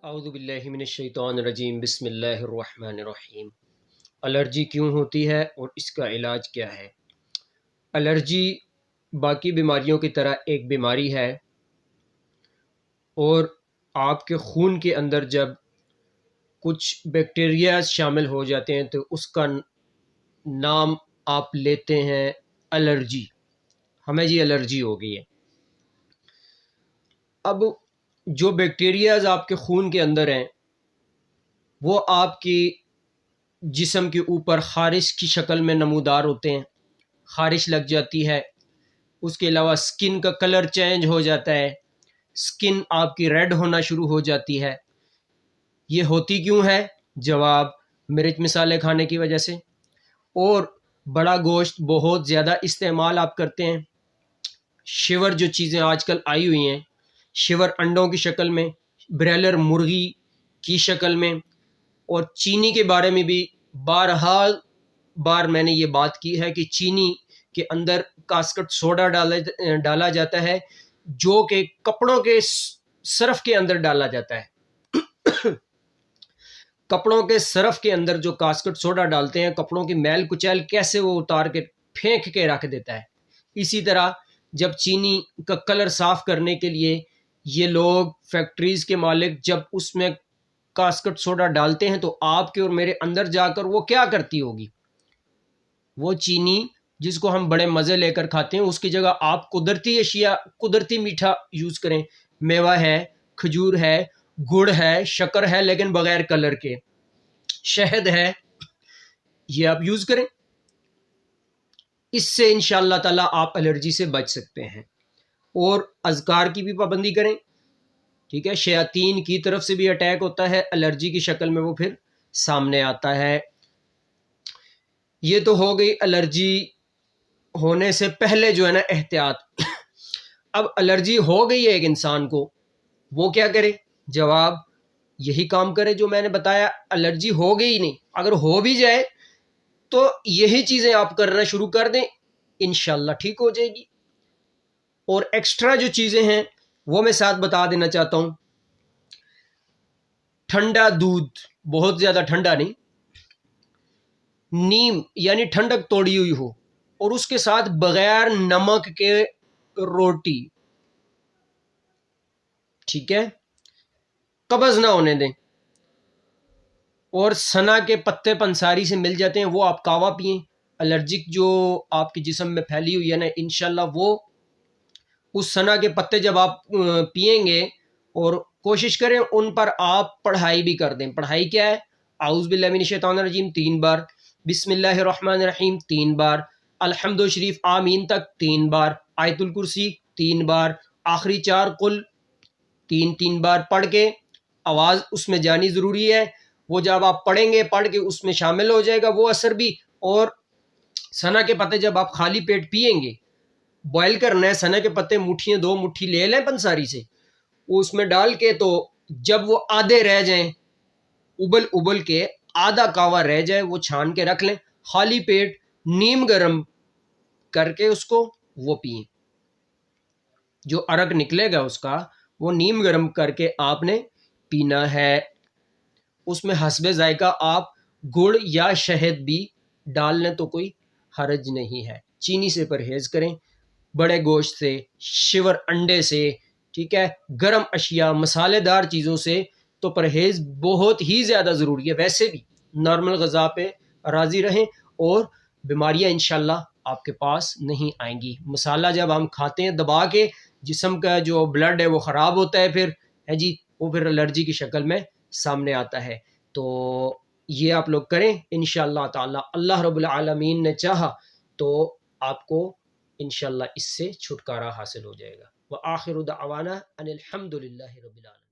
اعوذ باللہ من الشیطان الرجیم بسم اللہ الرحمن الرحیم۔ الرجی کیوں ہوتی ہے اور اس کا علاج کیا ہے؟ الرجی باقی بیماریوں کی طرح ایک بیماری ہے اور آپ کے خون کے اندر جب کچھ بیکٹیریاز شامل ہو جاتے ہیں تو اس کا نام آپ لیتے ہیں الرجی۔ ہمیں جی الرجی ہو گئی ہے۔ اب جو بیکٹیریاز آپ کے خون کے اندر ہیں وہ آپ کی جسم کے اوپر خارش کی شکل میں نمودار ہوتے ہیں، خارش لگ جاتی ہے۔ اس کے علاوہ سکن کا کلر چینج ہو جاتا ہے، سکن آپ کی ریڈ ہونا شروع ہو جاتی ہے۔ یہ ہوتی کیوں ہے؟ جواب مرچ مسالے کھانے کی وجہ سے، اور بڑا گوشت بہت زیادہ استعمال آپ کرتے ہیں۔ شیور جو چیزیں آج کل آئی ہوئی ہیں، شیور انڈوں کی شکل میں، برائلر مرغی کی شکل میں، اور چینی کے بارے میں بھی بہرحال بار میں نے یہ بات کی ہے کہ چینی کے اندر کاسکٹ سوڈا ڈالا جاتا ہے جو کہ کپڑوں کے سرف کے اندر ڈالا جاتا ہے۔ کپڑوں کے سرف کے اندر جو کاسکٹ سوڈا ڈالتے ہیں، کپڑوں کی میل کچیل کیسے وہ اتار کے پھینک کے رکھ دیتا ہے۔ اسی طرح جب چینی کا کلر صاف کرنے کے لیے یہ لوگ فیکٹریز کے مالک جب اس میں کاسکٹ سوڈا ڈالتے ہیں تو آپ کے اور میرے اندر جا کر وہ کیا کرتی ہوگی؟ وہ چینی جس کو ہم بڑے مزے لے کر کھاتے ہیں، اس کی جگہ آپ قدرتی اشیاء، قدرتی میٹھا یوز کریں۔ میوہ ہے، کھجور ہے، گڑ ہے، شکر ہے لیکن بغیر کلر کے، شہد ہے، یہ آپ یوز کریں۔ اس سے انشاءاللہ تعالی آپ الرجی سے بچ سکتے ہیں، اور اذکار کی بھی پابندی کریں۔ ٹھیک ہے، شیاطین کی طرف سے بھی اٹیک ہوتا ہے، الرجی کی شکل میں وہ پھر سامنے آتا ہے۔ یہ تو ہو گئی الرجی ہونے سے پہلے جو ہے نا احتیاط۔ اب الرجی ہو گئی ہے ایک انسان کو، وہ کیا کرے؟ جواب یہی کام کرے جو میں نے بتایا۔ الرجی ہو گئی نہیں، اگر ہو بھی جائے تو یہی چیزیں آپ کرنا شروع کر دیں، انشاءاللہ ٹھیک ہو جائے گی۔ اور ایکسٹرا جو چیزیں ہیں وہ میں ساتھ بتا دینا چاہتا ہوں۔ ٹھنڈا دودھ، بہت زیادہ ٹھنڈا نہیں، نیم یعنی ٹھنڈک توڑی ہوئی ہو، اور اس کے ساتھ بغیر نمک کے روٹی، ٹھیک ہے، قبض نہ ہونے دیں۔ اور سنا کے پتے پنساری سے مل جاتے ہیں، وہ آپ کاوا پئیں۔ الرجک جو آپ کے جسم میں پھیلی ہوئی ہے نا، انشاءاللہ وہ اس سنا کے پتے جب آپ پئیں گے، اور کوشش کریں ان پر آپ پڑھائی بھی کر دیں۔ پڑھائی کیا ہے؟ اعوذ باللہ من الشیطان الرجیم 3 بار، بسم اللہ الرحمن الرحیم 3 بار، الحمد شریف آمین تک 3 بار، آیت الکرسی 3 بار، آخری 4 قل 3 بار پڑھ کے آواز اس میں جانی ضروری ہے۔ وہ جب آپ پڑھیں گے، پڑھ کے اس میں شامل ہو جائے گا وہ اثر بھی۔ اور سنا کے پتے جب آپ خالی پیٹ پئیں گے، بوائل کرنا ہے سنا کے پتے، مٹھیاں 2 مٹھی لے لیں پنساری سے، اس میں ڈال کے، تو جب وہ آدھے رہ جائیں، ابل کے آدھا کاوا رہ جائے، وہ چھان کے رکھ لیں، خالی پیٹ نیم گرم کر کے اس کو وہ پئیں۔ جو عرق نکلے گا اس کا، وہ نیم گرم کر کے آپ نے پینا ہے۔ اس میں حسب ذائقہ آپ گڑ یا شہد بھی ڈال لیں تو کوئی حرج نہیں ہے۔ چینی سے پرہیز کریں، بڑے گوشت سے، شیور انڈے سے، ٹھیک ہے، گرم اشیاء، مسالے دار چیزوں سے تو پرہیز بہت ہی زیادہ ضروری ہے۔ ویسے بھی نارمل غذا پہ راضی رہیں اور بیماریاں انشاءاللہ آپ کے پاس نہیں آئیں گی۔ مسالہ جب ہم کھاتے ہیں دبا کے، جسم کا جو بلڈ ہے وہ خراب ہوتا ہے، پھر ہے جی، وہ پھر الرجی کی شکل میں سامنے آتا ہے۔ تو یہ آپ لوگ کریں انشاءاللہ تعالی۔ اللہ رب العالمین نے چاہا تو آپ کو انشاءاللہ اس سے چھٹکارا حاصل ہو جائے گا۔ وآخر دعوانا ان الحمد للہ رب العالمین۔